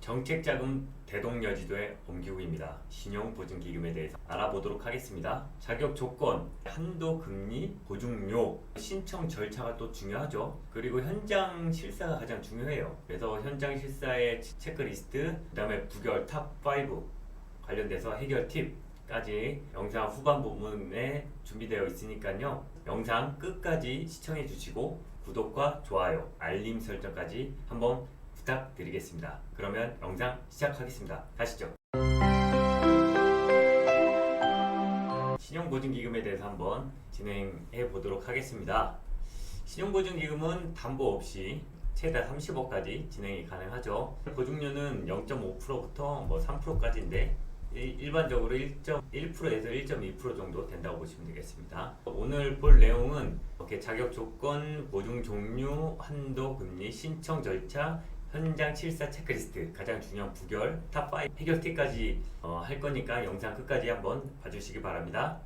정책자금 대동여지도의 엄기구입니다. 신용보증기금에 대해서 알아보도록 하겠습니다. 자격 조건, 한도 금리, 보증료, 신청 절차가 또 중요하죠. 그리고 현장 실사가 가장 중요해요. 그래서 현장 실사의 체크리스트, 그 다음에 부결 탑5 관련돼서 해결 팁까지 영상 후반 부분에 준비되어 있으니까요. 영상 끝까지 시청해 주시고 구독과 좋아요, 알림 설정까지 한번 부탁드리겠습니다. 그러면 영상 시작하겠습니다. 가시죠. 신용보증기금에 대해서 한번 진행해 보도록 하겠습니다. 신용보증기금은 담보 없이 최대 30억까지 진행이 가능하죠. 보증료는 0.5%부터 3%까지인데 일반적으로 1.1%에서 1.2% 정도 된다고 보시면 되겠습니다. 오늘 볼 내용은 이렇게 자격 조건, 보증 종류, 한도 금리, 신청 절차, 현장 실사 체크리스트, 가장 중요한 부결, 탑5 해결 팁까지 할 거니까 영상 끝까지 한번 봐주시기 바랍니다.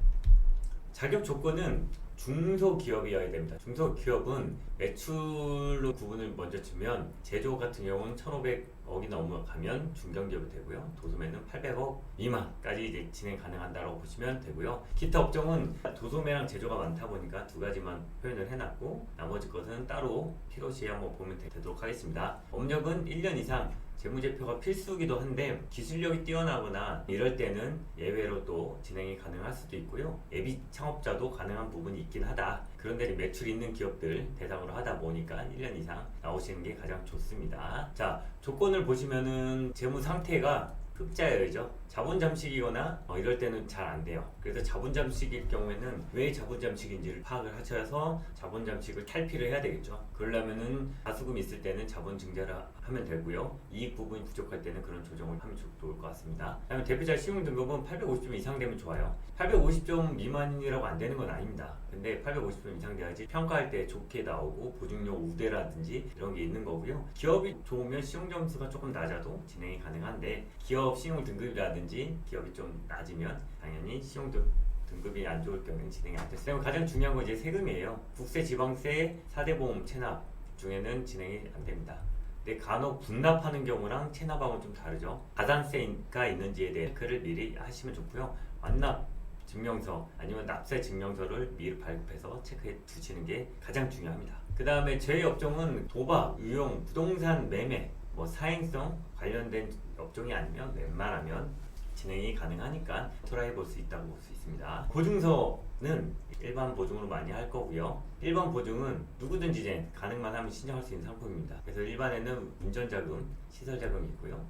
자격 조건은 중소기업이어야 됩니다. 중소기업은 매출로 구분을 먼저 주면 제조 같은 경우는 1,500억이 넘어가면 중견기업이 되고요. 도소매는 800억 미만까지 이제 진행 가능한다고 보시면 되고요. 기타 업종은 도소매랑 제조가 많다 보니까 두 가지만 표현을 해놨고 나머지 것은 따로 필요시에 한번 보면 되도록 하겠습니다. 업력은 1년 이상 재무제표가 필수이기도 한데 기술력이 뛰어나거나 이럴 때는 예외로 또 진행이 가능할 수도 있고요. 예비 창업자도 가능한 부분이 있긴 하다. 그런데 매출 있는 기업들 대상으로 하다 보니까 1년 이상 나오시는 게 가장 좋습니다. 자, 조건을 보시면은 재무 상태가 흑자여야죠. 자본 잠식이거나 이럴 때는 잘 안 돼요. 그래서 자본 잠식일 경우에는 왜 자본 잠식인지를 파악을 하셔서 자본 잠식을 탈피를 해야 되겠죠. 그러려면은 가수금 있을 때는 자본 증자를 하면 되고요. 이익 부분이 부족할 때는 그런 조정을 하면 좋을 것 같습니다. 그다음에 대표자 신용 등급은 850점 이상 되면 좋아요. 850점 미만이라고 안 되는 건 아닙니다. 근데 850점 이상 돼야지 평가할 때 좋게 나오고 보증료 우대라든지 이런 게 있는 거고요. 기업이 좋으면 신용 점수가 조금 낮아도 진행이 가능한데 기업 신용 등급이라든지 기업이 좀 낮으면 당연히 신용 등급이 안 좋을 경우에는 진행이 안 됐어요. 가장 중요한 건 이제 세금이에요. 국세, 지방세, 4대 보험 체납 중에는 진행이 안 됩니다. 근데 간혹 분납하는 경우랑 체납하고는 좀 다르죠. 가산세가 있는지에 대해 체크를 미리 하시면 좋고요. 완납 증명서 아니면 납세 증명서를 미리 발급해서 체크해 두시는 게 가장 중요합니다. 그 다음에 저희 업종은 도박, 유용, 부동산 매매, 사행성 관련된 업종이 아니면 웬만하면 진행이 가능하니까 트라이 볼 수 있다고 볼 수 있습니다. 보증서는 일반 보증으로 많이 할 거고요. 일반 보증은 누구든지 이제 가능만 하면 신청할 수 있는 상품입니다. 그래서 일반에는 운전자금, 시설자금이 있고요.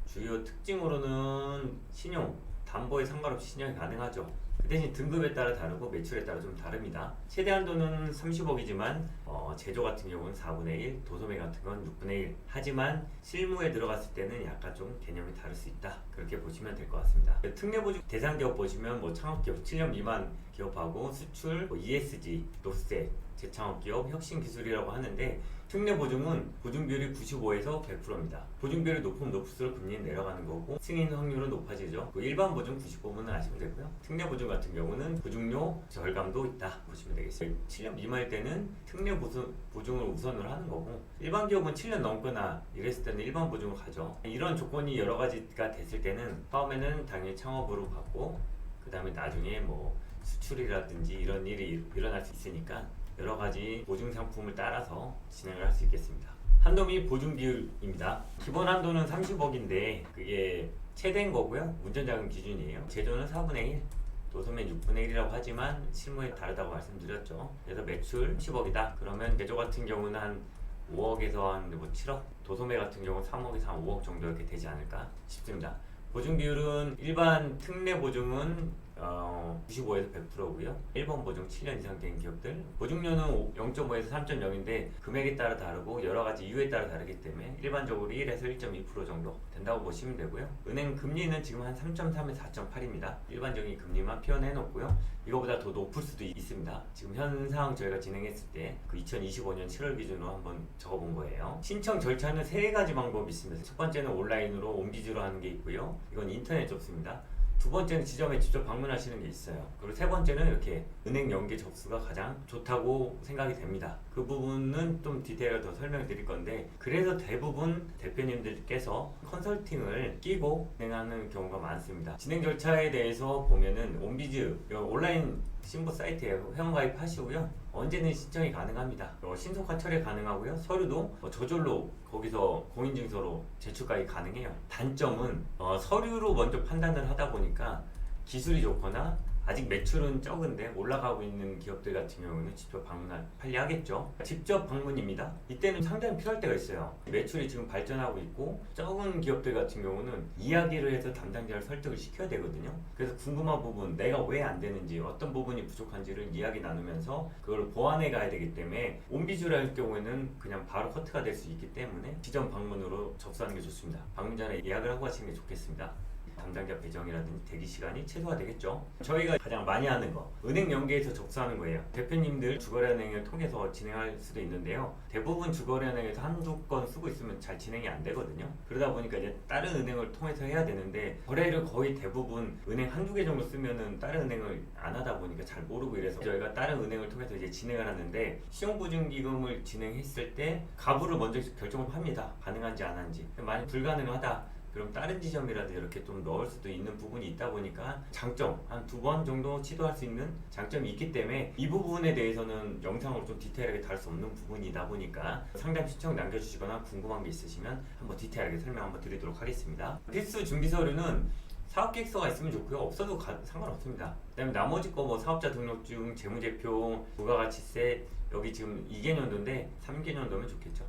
주요 특징으로는 신용, 담보에 상관없이 신청이 가능하죠. 그 대신 등급에 따라 다르고 매출에 따라 좀 다릅니다. 최대 한도는 30억이지만 제조 같은 경우는 4분의 1, 도소매 같은 건 6분의 1. 하지만 실무에 들어갔을 때는 약간 좀 개념이 다를 수 있다. 그렇게 보시면 될 것 같습니다. 특례보증 대상 기업 보시면 창업기업 7년 미만 기업하고 수출, ESG, 로세, 재창업기업, 혁신기술이라고 하는데 특례보증은 보증비율이 95에서 100%입니다. 보증비율이 높으면 높을수록 금리는 내려가는 거고 승인 확률은 높아지죠. 일반 보증 99%는 아시면 되고요. 특례보증 같은 경우는 보증료 절감도 있다 보시면 되겠어요. 7년 미만일 때는 특례보증을 우선으로 하는 거고 일반 기업은 7년 넘거나 이랬을 때는 일반 보증을 가죠. 이런 조건이 여러 가지가 됐을 때는 처음에는 당연히 창업으로 받고 그 다음에 나중에 수출이라든지 이런 일이 일어날 수 있으니까 여러 가지 보증 상품을 따라서 진행을 할 수 있겠습니다. 한도 및 보증 비율입니다. 기본 한도는 30억인데 그게 최대인 거고요. 운전자금 기준이에요. 제조는 4분의 1, 도소매 6분의 1이라고 하지만 실무에 다르다고 말씀드렸죠. 그래서 매출 10억이다. 그러면 제조 같은 경우는 한 5억에서 한 7억, 도소매 같은 경우는 3억에서 한 5억 정도 이렇게 되지 않을까 싶습니다. 보증 비율은 일반 특례 보증은 95에서 100%고요. 1번 보증 7년 이상 된 기업들 보증료는 0.5에서 3.0인데 금액에 따라 다르고 여러 가지 이유에 따라 다르기 때문에 일반적으로 1에서 1.2% 정도 된다고 보시면 되고요. 은행 금리는 지금 한 3.3에서 4.8입니다. 일반적인 금리만 표현해 놓고요. 이거보다 더 높을 수도 있습니다. 지금 현 상황 저희가 진행했을 때 그 2025년 7월 기준으로 한번 적어본 거예요. 신청 절차는 세 가지 방법이 있습니다. 첫 번째는 온라인으로 옮기지로 하는 게 있고요. 이건 인터넷 접수입니다. 두 번째는 지점에 직접 방문하시는 게 있어요. 그리고 세 번째는 이렇게 은행 연계 접수가 가장 좋다고 생각이 됩니다. 그 부분은 좀 디테일을 더 설명드릴 건데, 그래서 대부분 대표님들께서 컨설팅을 끼고 진행하는 경우가 많습니다. 진행 절차에 대해서 보면은 온비즈 온라인 신고 사이트에 회원가입 하시고요. 언제든 신청이 가능합니다. 신속한 처리 가능하고요. 서류도 저절로 거기서 공인증서로 제출까지 가능해요. 단점은 서류로 먼저 판단을 하다 보니까 기술이 좋거나 아직 매출은 적은데 올라가고 있는 기업들 같은 경우는 직접 방문할 편리하겠죠. 직접 방문입니다. 이때는 상담이 필요할 때가 있어요. 매출이 지금 발전하고 있고 적은 기업들 같은 경우는 이야기를 해서 담당자를 설득을 시켜야 되거든요. 그래서 궁금한 부분, 내가 왜 안 되는지, 어떤 부분이 부족한지를 이야기 나누면서 그걸 보완해 가야 되기 때문에 온비즈랄 경우에는 그냥 바로 커트가 될 수 있기 때문에 지점 방문으로 접수하는 게 좋습니다. 방문 전에 예약을 하고 하시는 게 좋겠습니다. 담당자 배정이라든지 대기 시간이 최소화 되겠죠. 저희가 가장 많이 하는 거, 은행 연계에서 접수하는 거예요. 대표님들 주거래은행을 통해서 진행할 수도 있는데요. 대부분 주거래은행에서 한두 건 쓰고 있으면 잘 진행이 안 되거든요. 그러다 보니까 이제 다른 은행을 통해서 해야 되는데, 거래를 거의 대부분 은행 한두 개 정도 쓰면은 다른 은행을 안 하다 보니까 잘 모르고 이래서 저희가 다른 은행을 통해서 이제 진행을 하는데, 신용보증기금을 진행했을 때 가부를 먼저 결정을 합니다. 가능한지 안 한지. 만약 불가능하다 그럼 다른 지점이라도 이렇게 좀 넣을 수도 있는 부분이 있다 보니까 장점, 한 두 번 정도 시도할 수 있는 장점이 있기 때문에 이 부분에 대해서는 영상으로 좀 디테일하게 다룰 수 없는 부분이다 보니까 상담 신청 남겨주시거나 궁금한 게 있으시면 한번 디테일하게 설명 한번 드리도록 하겠습니다. 필수 준비 서류는 사업계획서가 있으면 좋고요. 없어도 상관없습니다. 그다음에 나머지 거 뭐 사업자 등록증, 재무제표, 부가가치세, 여기 지금 2개년도인데 3개년도면 좋겠죠.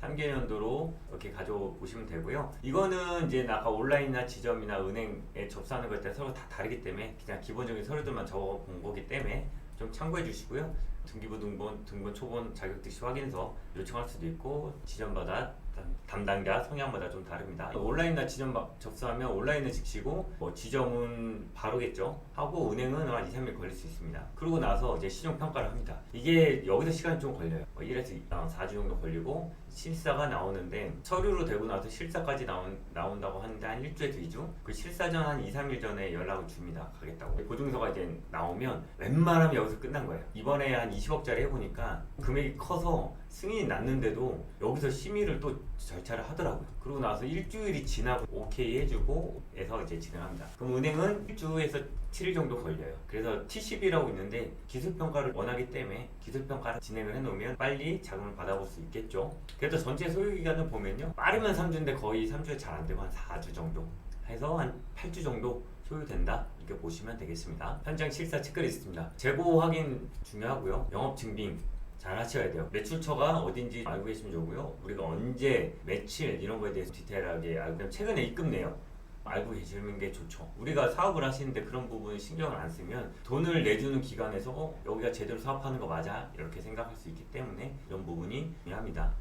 3개년도로 이렇게 가져오시면 되고요. 이거는 이제 아까 온라인이나 지점이나 은행에 접수하는 것에 따라 서로 다 다르기 때문에 그냥 기본적인 서류들만 적어본 거기 때문에 좀 참고해 주시고요. 등기부 등본 초본 자격증시 확인서 요청할 수도 있고, 지점마다 담당자 성향마다 좀 다릅니다. 온라인이나 지점 접수하면 온라인은 즉시고 지점은 바로겠죠. 하고 은행은 한 2-3일 걸릴 수 있습니다. 그러고 나서 이제 시정평가를 합니다. 이게 여기서 시간이 좀 걸려요. 1에서 4주 정도 걸리고 실사가 나오는데, 서류로 되고 나서 실사까지 나온다고 하는데 한 1주에서 2주? 그 실사 전 한 2-3일 전에 연락을 줍니다. 가겠다고. 보증서가 이제 나오면 웬만하면 여기서 끝난 거예요. 이번에 한 20억짜리 해보니까 금액이 커서 승인이 났는데도 여기서 심의를 또 절차를 하더라고요. 그러고 나서 일주일이 지나고 오케이 해주고 해서 이제 진행합니다. 그럼 은행은 1주에서 7일 정도 걸려요. 그래서 T10이라고 있는데 기술평가를 원하기 때문에 기술평가를 진행을 해놓으면 빨리 자금을 받아볼 수 있겠죠. 그래도 전체 소요기간을 보면요, 빠르면 3주인데 거의 3주에 잘 안되고 한 4주 정도 해서 한 8주 정도 소요된다, 이렇게 보시면 되겠습니다. 현장 실사 체크리스트입니다. 재고 확인 중요하고요. 영업 증빙 잘 하셔야 돼요. 매출처가 어딘지 알고 계시면 좋고요. 우리가 언제 며칠 이런 거에 대해서 디테일하게 알고, 최근에 입금 내역 알고 계시는 게 좋죠. 우리가 사업을 하시는데 그런 부분 신경을 안 쓰면 돈을 내주는 기관에서 여기가 제대로 사업하는 거 맞아? 이렇게 생각할 수 있기 때문에 이런 부분이 중요합니다.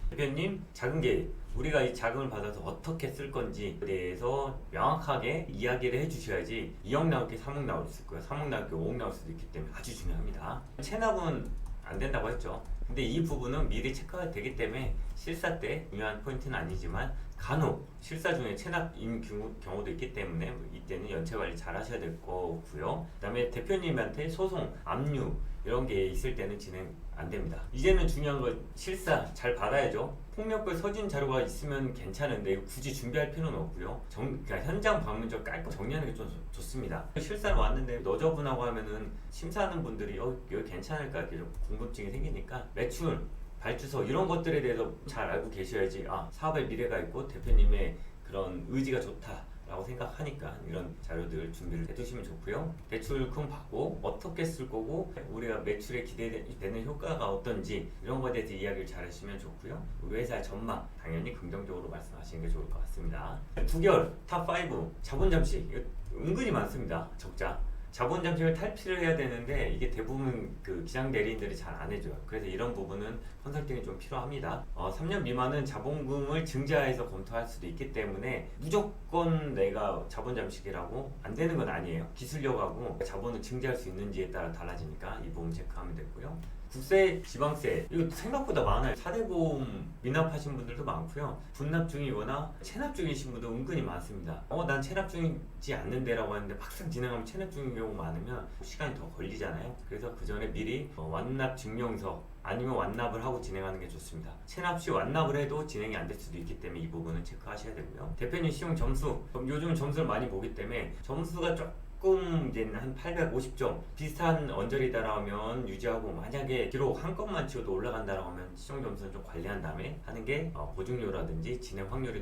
대표님, 자금 계획. 우리가 이 자금을 받아서 어떻게 쓸 건지에 대해서 명확하게 이야기를 해주셔야지 2억 나올 게 3억 나올 수 있고요. 3억 나올 게 5억 나올 수도 있기 때문에 아주 중요합니다. 체납은 안 된다고 했죠. 근데 이 부분은 미리 체크가 되기 때문에 실사 때 중요한 포인트는 아니지만 간혹 실사 중에 체납인 경우도 있기 때문에 이때는 연체 관리 잘 하셔야 될 거고요. 그 다음에 대표님한테 소송, 압류 이런 게 있을 때는 진행 안 됩니다. 이제는 중요한 건 실사 잘 받아야죠. 폭력별 서진 자료가 있으면 괜찮은데 굳이 준비할 필요는 없고요. 그러니까 현장 방문 좀 깔끔 정리하는 게 좀 좋습니다. 실사를 왔는데 너저분하고 하면은 심사하는 분들이 여기 괜찮을까 이렇게 좀 궁금증이 생기니까 매출, 발주서 이런 것들에 대해서 잘 알고 계셔야지 사업의 미래가 있고 대표님의 그런 의지가 좋다 라고 생각하니까 이런 자료들 준비를 해두시면 좋고요. 대출금 받고 어떻게 쓸 거고 우리가 매출에 기대되는 효과가 어떤지 이런 거에 대해서 이야기를 잘 하시면 좋고요. 우리 회사의 전망 당연히 긍정적으로 말씀하시는 게 좋을 것 같습니다. 9개월 탑5 자본 잠식 은근히 많습니다. 적자. 자본 잠식을 탈피를 해야 되는데 이게 대부분 그 기장 대리인들이 잘 안 해줘요. 그래서 이런 부분은 컨설팅이 좀 필요합니다. 3년 미만은 자본금을 증자해서 검토할 수도 있기 때문에 무조건 내가 자본 잠식이라고 안 되는 건 아니에요. 기술력하고 자본을 증자할 수 있는지에 따라 달라지니까 이 부분 체크하면 되고요. 국세, 지방세 이거 생각보다 많아요. 4대 보험 미납하신 분들도 많고요. 분납 중이거나 체납 중이신 분도 은근히 많습니다. 난 체납 중이지 않는데라고 하는데 막상 진행하면 체납 중인 경우 많으면 시간이 더 걸리잖아요. 그래서 그 전에 미리 완납 증명서 아니면 완납을 하고 진행하는 게 좋습니다. 체납 시 완납을 해도 진행이 안 될 수도 있기 때문에 이 부분은 체크하셔야 되고요. 대표님 시용 점수, 요즘 점수를 많이 보기 때문에 점수가 조금 이제 한 850점 비슷한 언저리다라고 하면 유지하고, 만약에 기록 한 건만 치워도 올라간다라고 하면 시용 점수는 좀 관리한 다음에 하는 게 보증료라든지 진행 확률이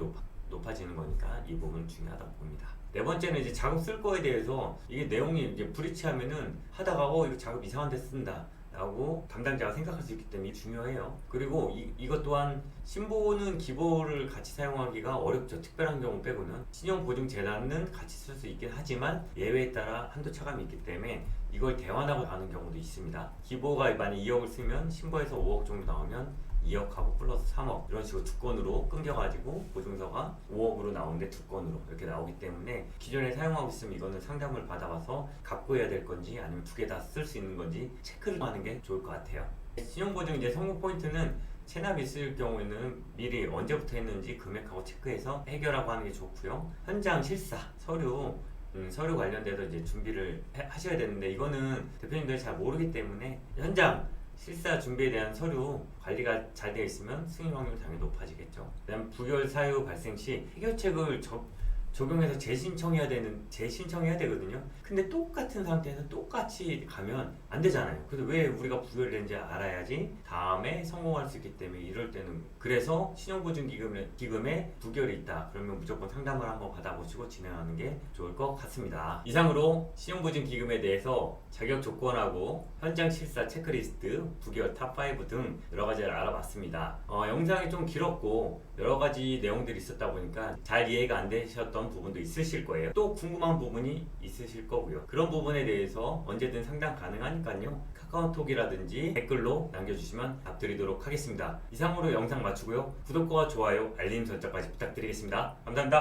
높아지는 거니까 이 부분 중요하다고 봅니다. 네 번째는 이제 작업 쓸 거에 대해서 이게 내용이 이제 불이치하면은 하다가 이거 작업 이상한 데 쓴다 라고 담당자가 생각할 수 있기 때문에 중요해요. 그리고 이것 또한 신보는 기보를 같이 사용하기가 어렵죠. 특별한 경우 빼고는. 신용보증재단은 같이 쓸 수 있긴 하지만 예외에 따라 한도 차감이 있기 때문에 이걸 대환하고 가는 경우도 있습니다. 기보가 만약 2억을 쓰면 신보에서 5억 정도 나오면 2억하고 플러스 3억 이런 식으로 두 건으로 끊겨가지고 보증서가 5억으로 나오는데 두 건으로 이렇게 나오기 때문에 기존에 사용하고 있으면 이거는 상담을 받아봐서 갖고 해야 될 건지 아니면 두 개 다 쓸 수 있는 건지 체크를 하는 게 좋을 것 같아요. 신용보증 이제 성공 포인트는 체납이 있을 경우에는 미리 언제부터 했는지 금액하고 체크해서 해결하고 하는 게 좋고요. 현장 실사 서류 서류 관련돼서 이제 준비를 하셔야 되는데 이거는 대표님들이 잘 모르기 때문에 현장 실사 준비에 대한 서류 관리가 잘 되어 있으면 승인 확률이 당연히 높아지겠죠. 그다음 부결 사유 발생 시 해결책을 적용해서 재신청해야 되거든요. 근데 똑같은 상태에서 똑같이 가면 안 되잖아요. 그래서 왜 우리가 부결을 했는지 알아야지 다음에 성공할 수 있기 때문에 이럴 때는, 그래서 신용보증기금에 부결이 있다 그러면 무조건 상담을 한번 받아보시고 진행하는 게 좋을 것 같습니다. 이상으로 신용보증기금에 대해서 자격 조건하고 현장 실사 체크리스트, 부결 탑5 등 여러 가지를 알아봤습니다. 영상이 좀 길었고 여러 가지 내용들이 있었다 보니까 잘 이해가 안 되셨던 부분도 있으실 거예요. 또 궁금한 부분이 있으실 거고요. 그런 부분에 대해서 언제든 상담 가능하니까요. 카카오톡이라든지 댓글로 남겨주시면 답드리도록 하겠습니다. 이상으로 영상 마치고요. 구독과 좋아요, 알림 설정까지 부탁드리겠습니다. 감사합니다.